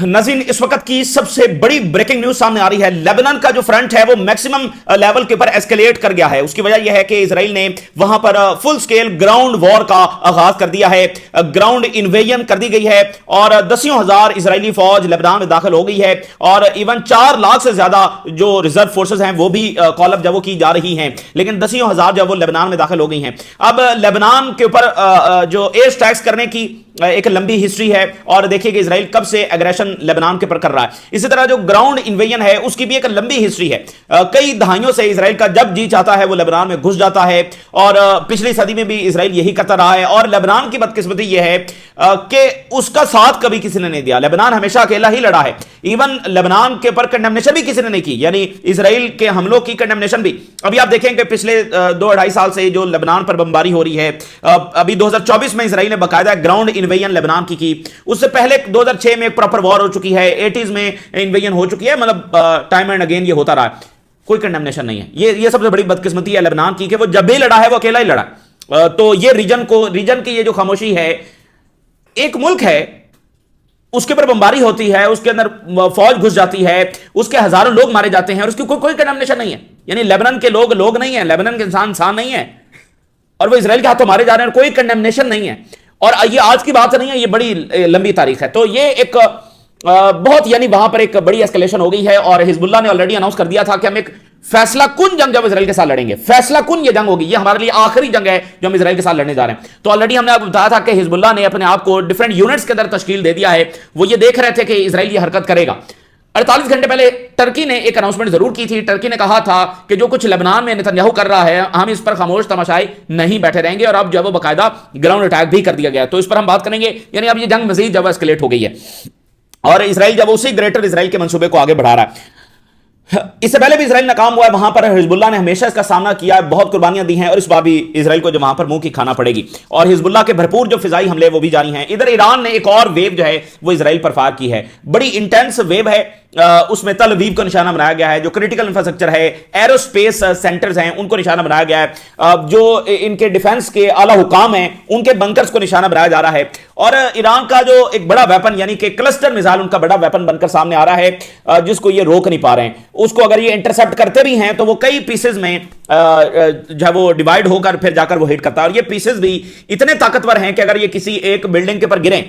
नाज़रीन, इस वक्त की सबसे बड़ी ब्रेकिंग न्यूज सामने आ रही है। लेबनान का जो फ्रंट है वो मैक्सिमम लेवल के ऊपर एस्केलेट कर गया है। उसकी वजह यह है कि इजराइल ने वहां पर फुल स्केल ग्राउंड वॉर का आगाज कर दिया है, ग्राउंड इन्वेजन कर दी गई है और दसियों हजार इजरायली फौज लेबनान में दाखिल हो गई है और इवन 4 लाख से ज्यादा जो रिजर्व फोर्सेस हैं वो भी कॉल जब वो की जा रही हैं, लेकिन दसियों हजार जब वो लेबनान में दाखिल हो गई हैं। अब लेबनान के ऊपर जो एयर स्ट्राइक्स करने की एक लंबी हिस्ट्री है और देखिए कि इजराइल कब से एग्रेशन लेबनान के ऊपर कर रहा है। इसी तरह जो ग्राउंड इन्वेजन है उसकी भी एक लंबी हिस्ट्री है। कई दहाइयों से इजराइल का जब जी चाहता है वो लेबनान में घुस जाता है और पिछली सदी में भी इजराइल यही करता रहा है। और लेबनान की बदकिस्मती यह है कि उसका साथ कभी किसी ने नहीं दिया। लेबनान हमेशा अकेला ही लड़ा है। इवन लेबनान के ऊपर कंडेमनेशन भी किसी ने नहीं की, यानी इजराइल के हमलों की कंडेमनेशन भी। अभी आप देखेंगे पिछले 2-2.5 साल से जो लेबनान पर बमबारी हो रही है, अभी 2024 में इजराइल ने बाकायदा ग्राउंड इन्वेजन लेबनान की। उससे पहले 2006 में एक प्रॉपर वॉर हो चुकी है, 80s में इन्वेजन हो चुकी है। मतलब टाइम एंड अगेन ये होता रहा है, कोई कंडेमनेशन नहीं है। ये सबसे बड़ी बदकिस्मती है लेबनान की कि वो जब भी लड़ा है वो अकेला ही लड़ा। तो ये रीजन की ये जो खामोशी है, एक मुल्क है उसके ऊपर बमबारी होती है, उसके अंदर फौज घुस जाती है, उसके हजारों लोग मारे जाते हैं और उसकी कोई कंडेमनेशन नहीं है। यानी लेबनान के लोग नहीं है, लेबनान के इंसान नहीं है और वो इजराइल के हाथों मारे जा रहे हैं, कोई कंडेमनेशन नहीं है। और ये आज की बात नहीं है, ये बड़ी लंबी तारीख है। तो ये एक बहुत यानी वहां पर एक बड़ी एस्केलेशन हो गई है और हिजबुल्लाह ने ऑलरेडी अनाउंस कर दिया था कि हम एक फैसला कुन जंग जब इजराइल के साथ लड़ेंगे, फैसला कुन ये जंग होगी, ये हमारे लिए आखिरी जंग है जो हम इजराइल के साथ लड़ने जा रहे हैं। तो ऑलरेडी हमने आपको बताया था कि हिजबुल्लाह ने अपने आप को डिफरेंट यूनिट्स के अंदर तश्कील दे दिया है। वो ये देख रहे थे कि इजराइल ये हरकत करेगा। 48 घंटे पहले टर्की ने एक अनाउंसमेंट जरूर की थी। टर्की ने कहा था कि जो कुछ लेबनान में नेतन्याहू कर रहा है हम इस पर खामोश तमाशाई नहीं बैठे रहेंगे और अब जब वो बाकायदा ग्राउंड अटैक भी कर दिया गया। तो इस पर हम बात करेंगे। यानी अब ये जंग मजीद जब एस्केलेट हो गई है और इजराइल जब उसी ग्रेटर इजराइल के मंसूबे को आगे बढ़ा रहा है। इससे पहले भी इजराइल नाकाम हुआ है, वहां पर हिजबुल्लाह ने हमेशा इसका सामना किया है, बहुत कुर्बानियां दी हैं और इस बार भी इजराइल को जो वहां पर मुंह की खाना पड़ेगी। और हिजबुल्लाह के भरपूर जो फिजाई हमले वो भी जारी हैं। इधर ईरान ने एक और वेव जो है वो इजराइल पर फायर की है, बड़ी इंटेंस वेव है। उसमें तल अवीव को निशाना बनाया गया है, जो क्रिटिकल इंफ्रास्ट्रक्चर है, एरोस्पेस सेंटर्स हैं, उनको निशाना बनाया गया है। जो इनके डिफेंस के आला हुकाम हैं उनके बंकर्स को निशाना बनाया जा रहा है। और ईरान का जो एक बड़ा वेपन यानी कि क्लस्टर मिसाइल उनका बड़ा वेपन बनकर सामने आ रहा है, जिसको ये रोक नहीं पा रहे हैं। उसको अगर ये इंटरसेप्ट करते भी हैं तो वो कई पीसेज में जो वो डिवाइड होकर फिर जाकर वो हिट करता है। और ये पीसेज भी इतने ताकतवर हैं कि अगर ये किसी एक बिल्डिंग के ऊपर गिरें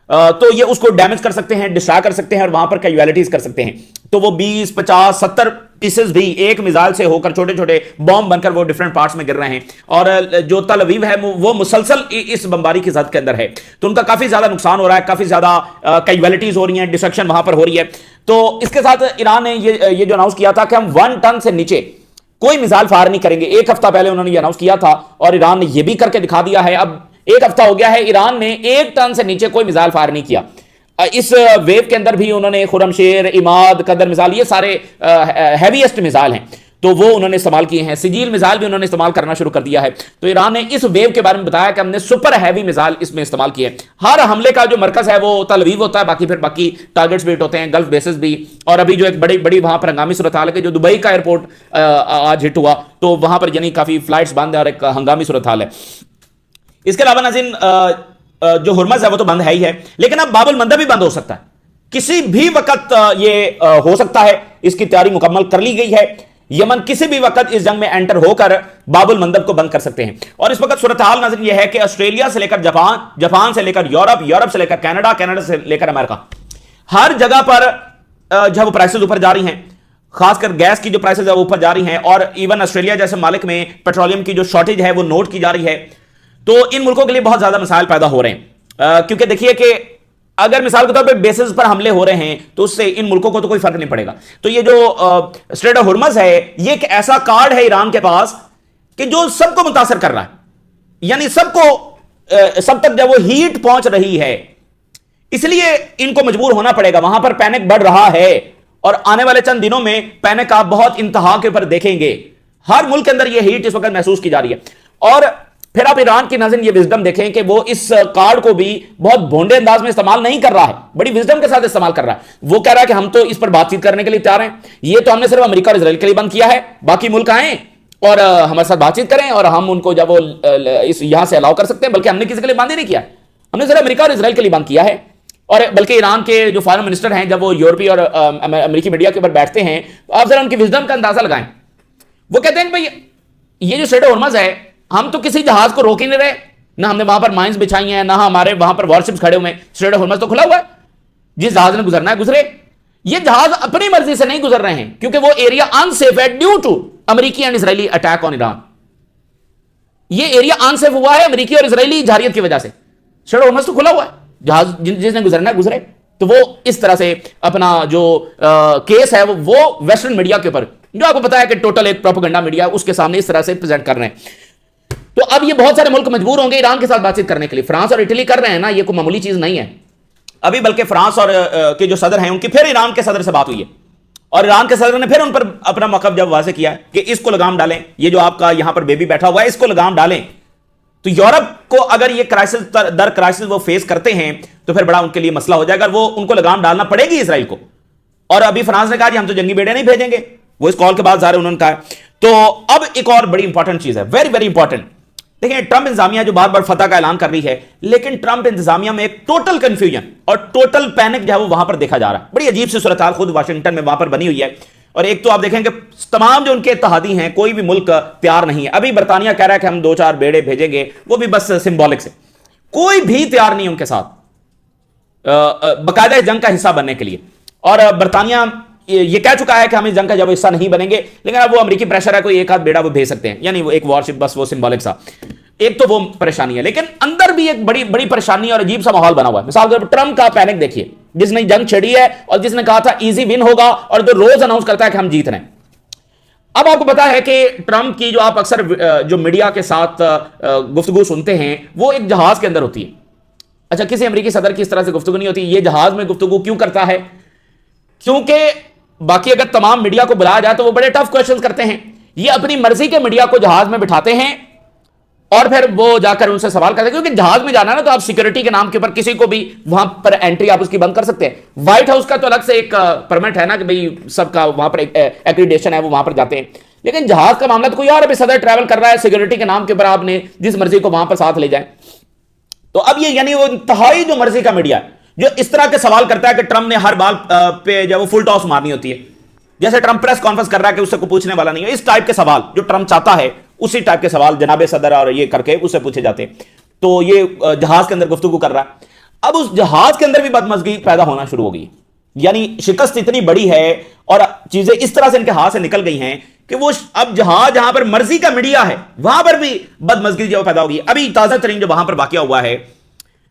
तो ये उसको डैमेज कर सकते हैं, डिस्ट्रॉय कर सकते हैं और वहां पर कैजुअलिटीज कर सकते हैं। तो वो 20, 50, 70 पीसेस भी एक मिसाइल से होकर छोटे छोटे बॉम्ब बनकर वो डिफरेंट पार्ट्स में गिर रहे हैं। और जो तल अवीव है वो मुसलसल इस बमबारी की जद के अंदर है, तो उनका काफी ज्यादा नुकसान हो रहा है, काफी ज्यादा कैजुअलिटीज हो रही हैं, डिस्ट्रक्शन वहां पर हो रही है। तो इसके साथ ईरान ने ये जो अनाउंस किया था कि हम 1 टन से नीचे कोई मिसाइल फायर नहीं करेंगे। एक हफ्ता पहले उन्होंने ये अनाउंस किया था और ईरान ने ये भी करके दिखा दिया है। अब 1 हफ्ता हो गया है, ईरान ने 1 टन से नीचे कोई मिसाइल फायर नहीं किया। इस वेव के अंदर भी उन्होंने खुरमशेर, इमाद, कदर मिसाइल, ये सारे हैवीएस्ट मिसाइल हैं तो वो उन्होंने इस्तेमाल किए हैं। सिजील मिसाइल भी उन्होंने इस्तेमाल करना शुरू कर दिया है। तो ईरान ने इस वेव के बारे में बताया कि हमने सुपर हैवी मिसाइल इसमें इस्तेमाल किए हैं। हर हमले का जो मरकज है वो तल अवीव होता है, बाकी फिर बाकी टारगेट्स भी हिट होते हैं, गल्फ बेसिस भी। और अभी जो एक बड़ी बड़ी वहां पर हंगामी सूरत हाल है कि जो दुबई का एयरपोर्ट आज हिट हुआ तो वहां पर यानी काफी फ्लाइट्स बंद है और एक हंगामी सूरत हाल है। इसके अलावा नाज़रीन जो हुर्मज़ है वो तो बंद है ही है, लेकिन अब बाबुल मंदब भी बंद हो सकता है, किसी भी वक्त ये हो सकता है। इसकी तैयारी मुकम्मल कर ली गई है। यमन किसी भी वक्त इस जंग में एंटर होकर बाबुल मंदब को बंद कर सकते हैं। और इस वक्त सूरत हाल नाज़रीन ये है कि ऑस्ट्रेलिया से लेकर जापान, जापान से लेकर यूरोप, यूरोप से लेकर कनाडा, कनाडा से लेकर अमेरिका, हर जगह पर जब प्राइसेस ऊपर जा रही हैं, खासकर गैस की जो प्राइसेस है वो ऊपर जा रही हैं। और इवन ऑस्ट्रेलिया जैसे मालिक में पेट्रोलियम की जो शॉर्टेज है वो नोट की जा रही है। तो इन मुल्कों के लिए बहुत ज्यादा मसाइल पैदा हो रहे हैं, क्योंकि देखिए कि अगर मिसाल के तौर पे बेसिस पर हमले हो रहे हैं तो उससे इन मुल्कों को तो कोई फर्क नहीं पड़ेगा। तो ये जो स्ट्रेट ऑफ हुर्मज़ है ये एक ऐसा कार्ड है ईरान के पास कि जो सबको मुतासर कर रहा है, यानी सबको सब तक जब वो हीट पहुंच रही है, इसलिए इनको मजबूर होना पड़ेगा। वहां पर पैनिक बढ़ रहा है और आने वाले चंद दिनों में पैनिक आप बहुत इंतहा के ऊपर देखेंगे। हर मुल्क के अंदर ये हीट इस वक्त महसूस की जा रही है। और फिर आप ईरान की नाज़रीन ये विजडम देखें कि वो इस कार्ड को भी बहुत भोंडे अंदाज में इस्तेमाल नहीं कर रहा है, बड़ी विजडम के साथ इस्तेमाल कर रहा है। वो कह रहा है कि हम तो इस पर बातचीत करने के लिए तैयार हैं, ये तो हमने सिर्फ अमेरिका और इजराइल के लिए बंद किया है, बाकी मुल्क आए और हमारे साथ बातचीत करें और हम उनको जब वो इस यहां से अलाउ कर सकते हैं, बल्कि हमने किसी के लिए बंद ही नहीं किया, हमने सिर्फ अमेरिका और इजराइल के लिए बंद किया है। اور بلکہ ایران کے جو فارن منسٹر ہیں جب وہ یورپی اور امریکی میڈیا کے اوپر بیٹھتے ہیں تو آپ ذرا ان کی وزڈم کا اندازہ لگائیں. وہ کہتے ہیں کہ بھائی یہ جو اسٹریٹ آف ہرمز ہے ہم تو کسی جہاز کو روک ہی نہیں رہے, نہ ہم نے وہاں پر مائنز بچھائی ہیں, نہ ہمارے وہاں پر وارشپس کھڑے ہوئے ہیں. اسٹریٹ آف ہرمز تو کھلا ہوا ہے, جس جہاز نے گزرنا ہے گزرے. یہ جہاز اپنی مرضی سے نہیں گزر رہے ہیں کیونکہ وہ ایریا انسیف ہے ڈیو ٹو امریکی and Israeli attack on Iran. یہ ایریا انسیف ہوا ہے امریکی اور اسرائیلی جارحیت کی وجہ سے. اسٹریٹ آف ہرمز تو کھلا ہوا ہے, جہاز جس نے گزرنا ہے گزرے. تو وہ اس طرح سے اپنا جو کیس ہے وہ ویسٹرن میڈیا کے اوپر, جو آپ کو پتا ہے کہ ٹوٹل ایک پروپیگنڈا میڈیا, اس کے سامنے اس طرح سے پریزنٹ کر رہے ہیں. تو اب یہ بہت سارے ملک مجبور ہوں گے ایران کے ساتھ بات چیت کرنے کے لیے. فرانس اور اٹلی کر رہے ہیں نا, یہ کوئی معمولی چیز نہیں ہے ابھی, بلکہ فرانس اور کے جو صدر ہیں ان کی پھر ایران کے صدر سے بات ہوئی ہے, اور ایران کے صدر نے پھر ان پر اپنا موقف جب واضح کیا کہ اس کو لگام ڈالیں, یہ جو آپ کا یہاں پر بیبی بیٹھا ہوا ہے اس کو لگام ڈالیں. تو یورپ کو اگر یہ کرائسس در کرائسس وہ فیس کرتے ہیں تو پھر بڑا ان کے لیے مسئلہ ہو جائے گا, وہ ان کو لگام ڈالنا پڑے گی اسرائیل کو. اور ابھی فرانس نے کہا کہ ہم تو جنگی بیڑے نہیں بھیجیں گے, وہ اس کال کے بعد ظاہر انہوں نے کہا. تو اب ایک اور بڑی انپورٹنٹ چیز ہے, ویری ویری انپورٹنٹ. دیکھیں ٹرمپ انتظامیہ جو بار بار فتح کا اعلان کر رہی ہے, لیکن ٹرمپ انتظامیہ میں ایک ٹوٹل کنفیوژن اور ٹوٹل پینک جو ہے وہ وہاں پر دیکھا جا رہا ہے. بڑی عجیب سی صورتحال خود واشنگٹن میں وہاں پر بنی ہوئی ہے. اور ایک تو آپ دیکھیں کہ تمام جو ان کے اتحادی ہیں کوئی بھی ملک تیار نہیں ہے. ابھی برطانیہ کہہ رہا ہے کہ ہم 2-4 بیڑے بھیجیں گے, وہ بھی بس سمبولک سے, کوئی بھی تیار نہیں ان کے ساتھ باقاعدہ جنگ کا حصہ بننے کے لیے. اور برطانیہ یہ کہہ چکا ہے کہ ہم اس جنگ کا جب حصہ نہیں بنیں گے, لیکن اب وہ امریکی پریشر ہے, کوئی ایک آدھ بیڑا وہ بھیج سکتے ہیں, یعنی وہ ایک وارشپ بس وہ سمبولک سا. ایک تو وہ پریشانی ہے, لیکن اندر بھی ایک بڑی بڑی پریشانی اور عجیب سا ماحول بنا ہوا ہے. مثال کے طور پر ٹرمپ کا پینک دیکھیے, جس نے جنگ چھڑی ہے اور جس نے کہا تھا ایزی ون ہوگا, اور جو روز اناؤنس کرتا ہے کہ ہم جیت رہے ہیں. اب آپ کو پتا ہے کہ ٹرمپ کی جو آپ اکثر جو میڈیا کے ساتھ گفتگو سنتے ہیں وہ ایک جہاز کے اندر ہوتی ہے. اچھا, کسی امریکی صدر کی اس طرح سے گفتگو نہیں ہوتی. یہ جہاز میں گفتگو کیوں کرتا ہے؟ کیونکہ باقی اگر تمام میڈیا کو بلایا جائے تو وہ بڑے ٹف کوشچنز کرتے ہیں. یہ اپنی مرضی کے میڈیا کو جہاز میں بٹھاتے ہیں اور پھر وہ جا کر ان سے سوال کرتے ہیں, کیونکہ جہاز میں جانا ہے نا, تو آپ سیکورٹی کے نام کے اوپر کسی کو بھی وہاں پر انٹری آپ اس کی بند کر سکتے ہیں. وائٹ ہاؤس کا تو الگ سے ایک پرمٹ ہے نا کہ بھئی سب کا وہاں پر ایک ایکریڈیشن ہے, وہ وہاں پر جاتے ہیں. لیکن جہاز کا معاملہ تو کوئی اور, ابھی صدر ٹریول کر رہا ہے, سیکورٹی کے نام کے اوپر آپ نے جس مرضی کو وہاں پر ساتھ لے جائیں. تو اب یہ یعنی وہ انتہائی جو مرضی کا میڈیا ہے جو اس طرح کے سوال کرتا ہے کہ ٹرمپ نے ہر بال پہ جو وہ فل ٹاس مارنی ہوتی ہے, جیسے ٹرمپ پریس کانفرنس کر رہا ہے کہ اس سے کوئی پوچھنے والا نہیں ہے. اس ٹائپ کے سوال جو ٹرمپ چاہتا ہے اسی ٹائپ کے سوال جناب صدر اور یہ کر کے اس سے پوچھے جاتے ہیں. تو یہ جہاز کے اندر گفتگو کر رہا ہے. اب اس جہاز کے اندر بھی بدمزگی پیدا ہونا شروع ہو گئی, یعنی شکست اتنی بڑی ہے اور چیزیں اس طرح سے ان کے ہاتھ سے نکل گئی ہیں کہ وہ اب جہاز جہاں پر مرضی کا میڈیا ہے وہاں پر بھی بدمزگی جو پیدا ہوگی. ابھی تازہ ترین جو وہاں پر واقعہ ہوا ہے,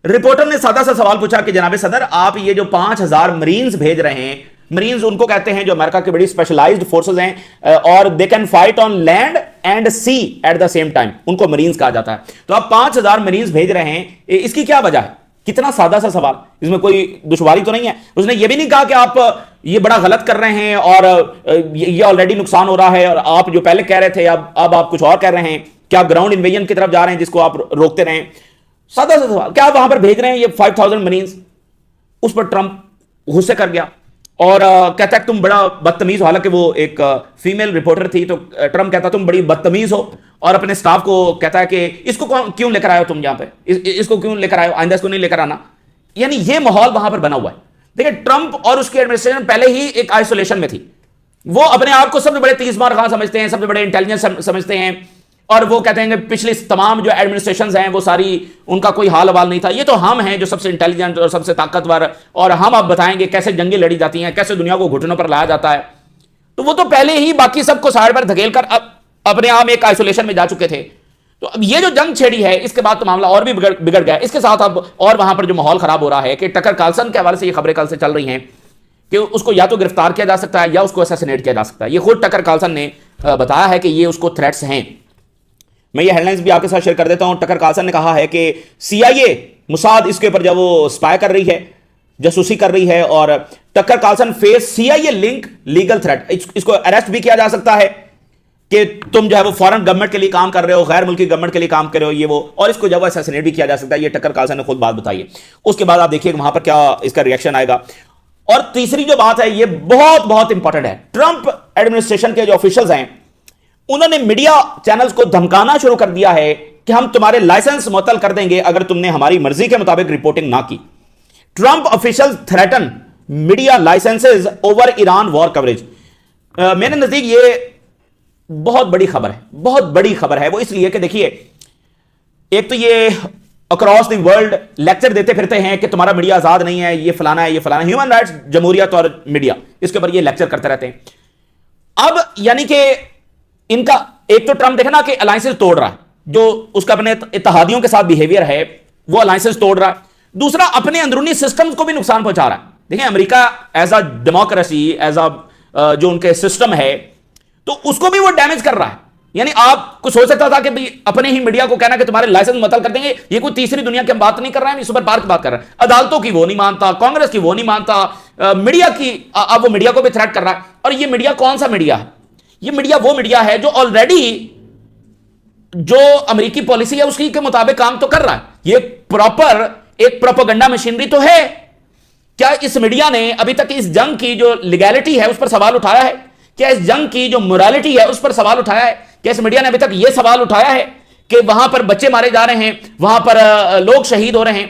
رپورٹر نے سادہ سا سوال پوچھا کہ جناب صدر آپ یہ جو 5000 مرینز بھیج رہے ہیں, مرینز ان کو کہتے ہیں جو امریکہ کی بڑی اسپیشلائزڈ فورسز ہیں اور they can fight on land and sea at the same time, ان کو مرینز کہا جاتا ہے. تو آپ 5000 مرینز بھیج رہے ہیں, اس کی کیا وجہ ہے؟ کتنا سادہ سا سوال, اس میں کوئی دشواری تو نہیں ہے. اس نے یہ بھی نہیں کہا کہ آپ یہ بڑا غلط کر رہے ہیں اور یہ آلریڈی نقصان ہو رہا ہے اور آپ جو پہلے کہہ رہے تھے اب آپ کچھ اور کہہ رہے ہیں, کیا گراؤنڈ انویژن کی طرف جا رہے ہیں جس کو آپ روکتے رہیں. سادہ سا سوال, کیا آپ وہاں پر بھیج رہے ہیں یہ 5000 مرینز؟ اس پر ٹرمپ غصے کر گیا اور کہتا ہے تم بڑا بدتمیز ہو. حالانکہ وہ ایک فیمیل رپورٹر تھی, تو ٹرمپ کہتا تم بڑی بدتمیز ہو, اور اپنے سٹاف کو کہتا ہے کہ اس کو کیوں لے کر آئے ہو تم یہاں پہ, اس کو کیوں لے کر آئے ہو, آئندہ اس کو نہیں لے کر آنا. یعنی یہ ماحول وہاں پر بنا ہوا ہے. دیکھیں ٹرمپ اور اس کی ایڈمنسٹریشن پہلے ہی ایک آئسولیشن میں تھی. وہ اپنے آپ کو سب سے بڑے تیز مار خاں سمجھتے ہیں, سب سے بڑے انٹیلیجنس سمجھتے ہیں, اور وہ کہتے ہیں کہ پچھلی تمام جو ایڈمنسٹریشنز ہیں وہ ساری ان کا کوئی حال حوال نہیں تھا, یہ تو ہم ہیں جو سب سے انٹیلیجنٹ اور سب سے طاقتور, اور ہم اب بتائیں گے کیسے جنگیں لڑی جاتی ہیں, کیسے دنیا کو گھٹنوں پر لایا جاتا ہے. تو وہ تو پہلے ہی باقی سب کو سائڈ پر دھکیل کر اپنے آپ ایک آئسولیشن میں جا چکے تھے. تو اب یہ جو جنگ چھیڑی ہے اس کے بعد تو معاملہ اور بھی بگڑ گیا. اس کے ساتھ اب اور وہاں پر جو ماحول خراب ہو رہا ہے کہ ٹکر کارلسن کے حوالے سے یہ خبریں کل سے چل رہی ہیں کہ اس کو یا تو گرفتار کیا جا سکتا ہے یا اس کو اسیسینیٹ کیا جا سکتا ہے. یہ خود ٹکر کارلسن نے بتایا ہے کہ یہ اس کو تھریٹس ہیں. میں یہ ہیڈ لائنز بھی آپ کے ساتھ شیئر کر دیتا ہوں. ٹکر کارلسن نے کہا ہے کہ سی آئی اے موساد اس کے اوپر جب وہ اسپائی کر رہی ہے, جاسوسی کر رہی ہے, اور Tucker Carlson face C I A link legal threat, اس کو اریسٹ بھی کیا جا سکتا ہے کہ تم جو ہے وہ فورن گورنمنٹ کے لیے کام کر رہے ہو, غیر ملکی گورنمنٹ کے لیے کام کر رہے ہو, یہ وہ, اور اس کو جو ہے اسیسینیٹ بھی کیا جا سکتا ہے. یہ ٹکر کارلسن نے خود بات بتائی ہے. اس کے بعد آپ دیکھیے وہاں پر کیا اس کا ریئیکشن آئے گا. اور تیسری جو بات ہے یہ بہت بہت امپورٹنٹ ہے. ٹرمپ ایڈمنسٹریشن کے جو آفیشلز ہیں انہوں نے میڈیا چینلز کو دھمکانا شروع کر دیا ہے کہ ہم تمہارے لائسنس معطل کر دیں گے اگر تم نے ہماری مرضی کے مطابق رپورٹنگ نہ کی. Trump official threaten media licenses over Iran war coverage. मेरे नजदीक ये बहुत बड़ी खबर है, बहुत बड़ी खबर है। वो इसलिए कि देखिए, एक तो ये अक्रॉस द वर्ल्ड लेक्चर देते फिरते हैं कि तुम्हारा मीडिया आजाद नहीं है, ये फलाना है, ये फलाना, ह्यूमन राइट्स, जमहूरियत और मीडिया, इसके ऊपर ये लेक्चर करते रहते हैं। अब यानी कि इनका एक तो ट्रंप देखना कि अलायंसेस तोड़ रहा है, जो उसका अपने इत्तेहादियों के साथ बिहेवियर है वो अलायंसेस तोड़ रहा है। दूसरा, अपने अंदरूनी सिस्टम्स को भी नुकसान पहुंचा रहा है। देखिए, America as a democracy, as a जो उनके सिस्टम है, तो उसको भी वो डैमेज कर रहा है। यानी आप कुछ सोच सकता था कि भाई अपने ही मीडिया को कहना कि तुम्हारे लाइसेंस मुअत्तल कर देंगे, ये कोई तीसरी दुनिया की हम बात नहीं कर रहे हैं, सुपर पावर की बात कर रहे हैं। अदालतों की वो नहीं मानता, कांग्रेस की वो नहीं मानता, मीडिया की अब वो मीडिया को भी थ्रेट कर रहा है। और ये मीडिया कौन सा मीडिया है? ये मीडिया वो मीडिया है जो ऑलरेडी जो अमेरिकी पॉलिसी है उसकी के मुताबिक काम तो कर रहा है। ये प्रॉपर एक प्रोपेगेंडा मशीनरी तो है। क्या इस मीडिया ने अभी तक इस जंग की जो लीगैलिटी है उस पर सवाल उठाया है? क्या इस जंग की जो मोरालिटी है उस पर सवाल उठाया है? क्या इस मीडिया ने अभी तक यह सवाल उठाया है कि वहां पर बच्चे मारे जा रहे हैं, वहां पर लोग शहीद हो रहे हैं?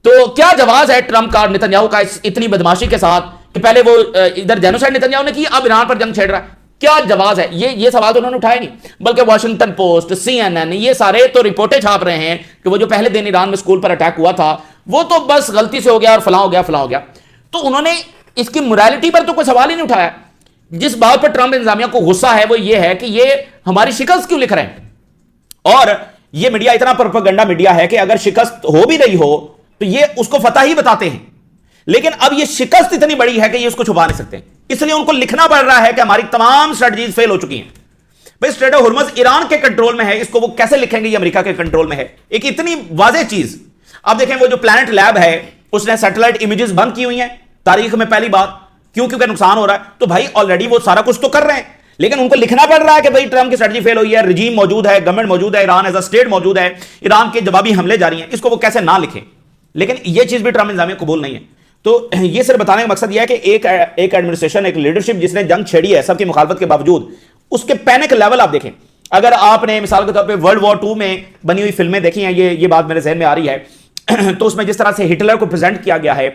तो क्या जवाब है ट्रंप का, नेतन्याहू का इतनी बदमाशी के साथ कि पहले वो इधर जेनोसाइड नेतन्याहू ने की, अब ईरान पर जंग छेड़ रहा है? क्या जवाब है? ये सवाल तो उन्होंने उठाया नहीं, बल्कि वॉशिंगटन पोस्ट, CNN, ये सारे तो रिपोर्टें छाप रहे हैं कि वो जो पहले दिन ईरान में स्कूल पर अटैक हुआ था वो तो बस गलती से हो गया और फलां हो गया, फलां हो गया। तो उन्होंने इसकी मोरालिटी पर तो कोई सवाल ही नहीं उठाया। जिस बात पर ट्रंप इंतजामिया को गुस्सा है वो ये है कि ये हमारी शिकस्त क्यों लिख रहे हैं। और ये मीडिया इतना प्रोपेगेंडा मीडिया है कि अगर शिकस्त हो भी रही हो तो ये उसको फतह ही बताते हैं। लेकिन अब ये शिकस्त इतनी बड़ी है कि ये उसको छुपा नहीं सकते, इसलिए उनको लिखना पड़ रहा है कि हमारी तमाम स्ट्रेटजीज फेल हो चुकी हैं। भाई, स्ट्रेट ऑफ हुर्मुज़ ईरान के कंट्रोल में है, इसको वो कैसे लिखेंगे ये अमेरिका के कंट्रोल में है? एक इतनी वाज़ेह चीज। अब देखें, वो जो प्लैनेट लैब है उसने सैटेलाइट इमेजेस बंद की हुई हैं तारीख में पहली बार। क्यों? क्योंकि नुकसान हो रहा है। तो भाई ऑलरेडी वो सारा कुछ तो कर रहे हैं, लेकिन उनको लिखना पड़ रहा है कि भाई ट्रंप की स्ट्रेटजी फेल हुई है, रिजीम मौजूद है, गवर्नमेंट मौजूद है, ईरान एज अ स्टेट मौजूद है, ईरान के जवाबी हमले जारी हैं। इसको वो कैसे ना लिखें? लेकिन ये चीज भी ट्रंप इंतजामिया कबूल नहीं है। तो ये सिर्फ बताने का मकसद यह है कि एक एडमिनिस्ट्रेशन, एक लीडरशिप जिसने जंग छेड़ी है सबकी मुखालफत के बावजूद, उसके पैनिक लेवल आप देखें। अगर आपने मिसाल के तौर पे वर्ल्ड वॉर 2 में बनी हुई फिल्में देखी हैं, ये बात मेरे जहन में आ रही है तो उसमें जिस तरह से हिटलर को प्रेजेंट किया गया है,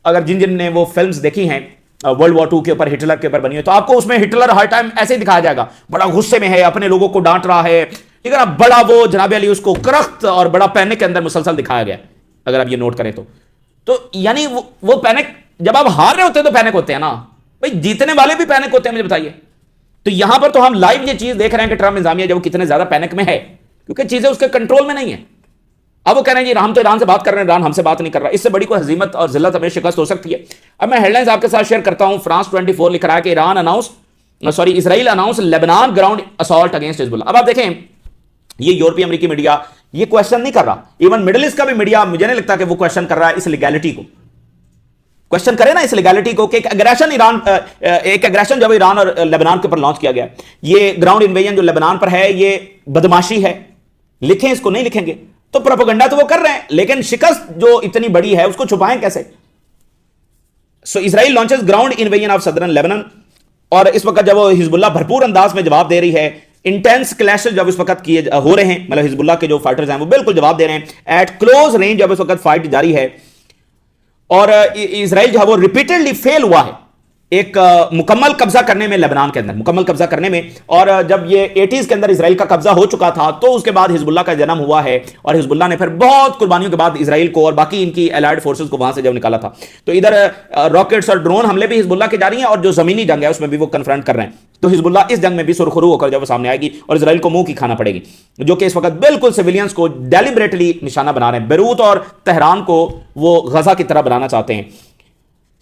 अगर जिन ने वो फिल्म्स देखी हैं वर्ल्ड वॉर 2 के ऊपर, हिटलर के ऊपर बनी है, तो आपको उसमें हिटलर हर टाइम ऐसे ही दिखाया जाएगा, बड़ा गुस्से में है, अपने लोगों को डांट रहा है, ठीक है ना, बड़ा वो जनाब अली उसको करख्त और बड़ा पैनिक के अंदर मुसलसल दिखाया गया, अगर आप ये नोट करें तो यानी वो पैनिक, जब आप हार रहे होते हैं तो पैनिक होते हैं ना भाई, जीतने वाले भी पैनिक होते हैं, मुझे बताइए। तो यहां पर तो हम लाइव ये चीज देख रहे हैं कि ट्रंप इंतजामिया जब कितने ज्यादा पैनिक में है, क्योंकि चीजें उसके कंट्रोल में नहीं है। अब वो कह रहे हैं जी हम तो ईरान से बात कर रहे हैं, ईरान हमसे बात नहीं कर रहा। इससे बड़ी कोई हजीमत और जिल्लत हमें शिकस्त हो सकती है। अब मैं हेडलाइंस आपके साथ शेयर करता हूं। फ्रांस 24 लिख रहा है कि Israel announce Lebanon ground assault against Hezbollah. अब आप देखें, ये यूरोपीय अमेरिकी मीडिया ये क्वेश्चन नहीं कर रहा, इवन मिडिल ईस्ट का भी मीडिया मुझे नहीं लगता कि वो क्वेश्चन कर रहा है इस लीगैलिटी को। क्वेश्चन करे ना इस लीगैलिटी को कि एक एग्रेशन जब ईरान और लेबनान के ऊपर लॉन्च किया गया, ये ग्राउंड इन्वेजन जो लेबनान पर है ये बदमाशी है, लिखें इसको, नहीं लिखेंगे तो प्रोपेगेंडा तो वो कर रहे हैं, लेकिन शिकस्त जो इतनी बड़ी है उसको छुपाएं कैसे? So Israel launches ground invasion of southern Lebanon, और इस वक्त जब वो हिजबुल्लाह भरपूर अंदाज में जवाब दे रही है, इंटेंस क्लैशेस जब इस वक्त किए हो रहे हैं, मतलब हिजबुल्लाह के जो फाइटर्स हैं वो बिल्कुल जवाब दे रहे हैं एट क्लोज रेंज, जब इस वक्त फाइट जारी है। और इजराइल जो है वो रिपीटेडली फेल हुआ है एक मुकम्मल कब्जा करने में, लेबनान के अंदर मुकम्मल कब्जा करने में। और जब ये 80s के अंदर इजराइल का कब्जा हो चुका था तो उसके बाद हिजबुल्लाह का जन्म हुआ है, और हिजबुल्लाह ने फिर बहुत कुर्बानियों के बाद इजराइल को और बाकी इनकी एलाइड फोर्सेस को वहां से जब निकाला था। तो इधर रॉकेट्स और ड्रोन हमले भी हिजबुल्लाह के जारी हैं, और जो जमीनी जंग है उसमें भी वो कन्फ्रंट कर रहे हैं। तो हिजबुल्लाह इस जंग में भी सुरखरू होकर जब वो सामने आएगी और इजराइल को मुंह की खाना पड़ेगी, जो कि इस वक्त बिल्कुल सिविलियंस को डेलिबरेटली निशाना बना रहे हैं। बेरूत और तेहरान को वो गजा की तरह बनाना चाहते हैं।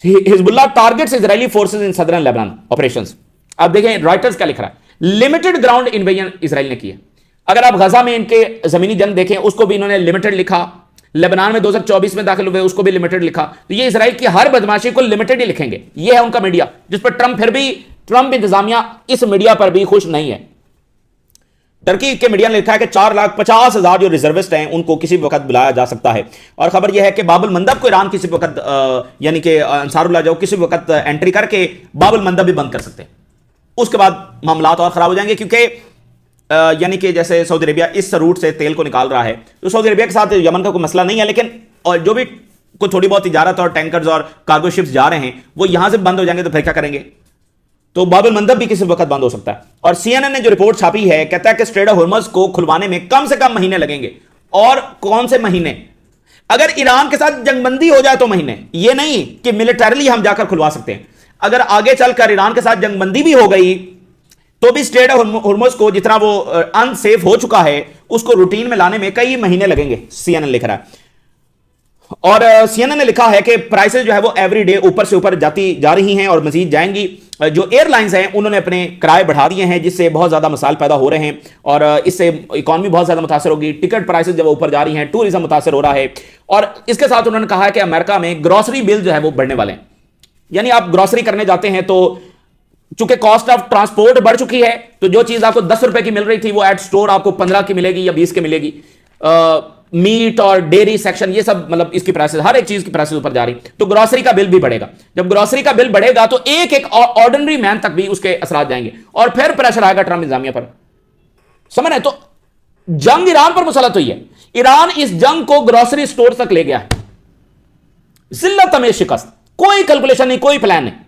Hezbollah targets Israeli forces in southern Lebanon operations. अब देखें रॉयटर्स क्या लिख रहा है, लिमिटेड ग्राउंड इन्वेजन इजराइल ने किया। अगर आप गजा में इनके जमीनी जंग देखें उसको भी इन्होंने लिमिटेड लिखा, लेबनान में 2024 में दाखिल हुए उसको भी लिमिटेड लिखा। तो ये इजराइल की हर बदमाशी को लिमिटेड ही लिखेंगे। ये है उनका मीडिया, जिस पर ट्रंप इंतजामिया इस मीडिया पर भी खुश नहीं है। टर्की के मीडिया ने लिखा है कि 4,50,000 जो रिजर्विस्ट हैं उनको किसी भी वक्त बुलाया जा सकता है। और खबर यह है कि बाबुल मंदब को ईरान किसी वक्त यानी कि अंसारुल्लाह जो किसी वक्त एंट्री करके बाबुल मंदब भी बंद कर सकते हैं। उसके बाद मामलात और खराब हो जाएंगे, क्योंकि यानी कि जैसे सऊदी अरेबिया इस रूट से तेल को निकाल रहा है, तो सऊदी अरेबिया के साथ यमन का कोई मसला नहीं है, लेकिन और जो भी کو थोड़ी बहुत तिजारत और टैंकर्स और कार्गो शिप्स जा रहे हैं वो यहां से बंद हो जाएंगे तो फिर क्या करेंगे? तो बाब अल मंदब भी किसी वक्त बंद हो सकता है। और सीएनएन ने जो रिपोर्ट छापी है, कहता है कि स्ट्रेट ऑफ होर्मुज को खुलवाने में कम से कम महीने लगेंगे। और कौन से महीने? अगर ईरान के साथ जंगबंदी हो जाए तो महीने, ये नहीं कि मिलिटरीली हम जाकर खुलवा सकते हैं। अगर आगे चलकर ईरान के साथ जंगबंदी भी हो गई तो भी स्ट्रेट ऑफ होर्मुज को जितना वो अनसेफ हो चुका है उसको रूटीन में लाने में कई महीने लगेंगे, सीएनएन लिख रहा है। और सीएनएन ने लिखा है कि प्राइसेस जो है वो एवरी डे ऊपर से ऊपर जा रही हैं और मजीद जाएंगी। जो एयरलाइंस हैं उन्होंने अपने किराए बढ़ा दिए हैं, जिससे बहुत ज्यादा मसाइल पैदा हो रहे हैं और इससे इकॉनमी बहुत ज्यादा मुतासर होगी। टिकट प्राइसेस जब ऊपर जा रही हैं, टूरिज्म मुतासर हो रहा है। और इसके साथ उन्होंने कहा है कि अमेरिका में ग्रोसरी बिल जो है वो बढ़ने वाले हैं। यानी आप ग्रोसरी करने जाते हैं तो चूंकि कॉस्ट ऑफ ट्रांसपोर्ट बढ़ चुकी है, तो जो चीज आपको 10 रुपए की मिल रही थी वो एट स्टोर आपको 15 की मिलेगी या 20 की मिलेगी। मीट और डेयरी सेक्शन, ये सब मतलब इसकी प्राइसेस, हर एक चीज की प्राइसेस ऊपर जा रही, तो ग्रोसरी का बिल भी बढ़ेगा। जब ग्रोसरी का बिल बढ़ेगा तो एक एक ऑर्डिनरी मैन तक भी उसके असरात जाएंगे और फिर प्रेशर आएगा ट्रंप इंतजामिया पर। समझ रहे? तो जंग ईरान पर मुसलत हुई है। ईरान इस जंग को ग्रोसरी स्टोर तक ले गया है। जिल्लत में शिकस्त, कोई कैलकुलेशन नहीं, कोई प्लान नहीं।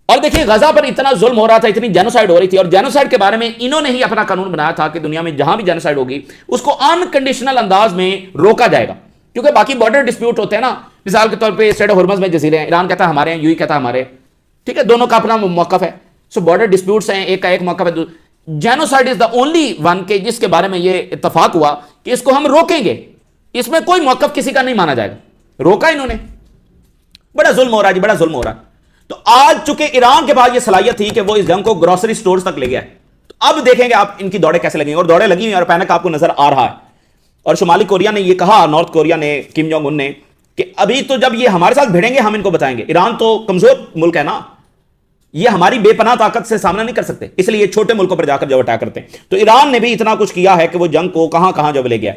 और देखिए गजा पर इतना जुल्म हो रहा था, इतनी जेनोसाइड हो रही थी, और जेनोसाइड के बारे में इन्होंने ही अपना कानून बनाया था कि दुनिया में जहां भी जेनोसाइड होगी उसको अनकंडीशनल अंदाज में रोका जाएगा। क्योंकि बाकी बॉर्डर डिस्प्यूट होते हैं ना, मिसाल के तौर पे स्ट्रेट ऑफ होर्मुज में जजीरे हैं, ईरान कहता है हमारे हैं, यूएई कहता है हमारे, ठीक है, दोनों का अपना मौकफ है। सो बॉर्डर डिस्प्यूट्स हैं, एक का एक मौकफ है। Genocide is the only one के जिसके बारे में ये इत्तफाक हुआ कि इसको हम रोकेंगे, इसमें कोई मौकफ किसी का नहीं माना जाएगा। रोका इन्होंने। बड़ा जुल्म हो रहा है जी, बड़ा जुल्म हो रहा है। तो आज चूंकि ईरान के पास ये सलाहियत थी कि वो इस जंग को ग्रोसरी स्टोर्स तक ले गया है, तो अब देखेंगे आप इनकी दौड़े कैसे लगेंगी। और दौड़े लगी हुई और पैनिक आपको नजर आ रहा है। और शुमाली कोरिया ने ये कहा, नॉर्थ कोरिया ने, किम जोंग उन ने, कि अभी तो जब ये हमारे साथ भिड़ेंगे हम इनको बताएंगे। ईरान तो कमजोर मुल्क है ना, ये हमारी बेपनाह ताकत से सामना नहीं कर सकते, इसलिए छोटे मुल्कों पर जाकर जब अटैक करते हैं। तो ईरान ने भी इतना कुछ किया है कि वो जंग को कहां कहां जब ले गया।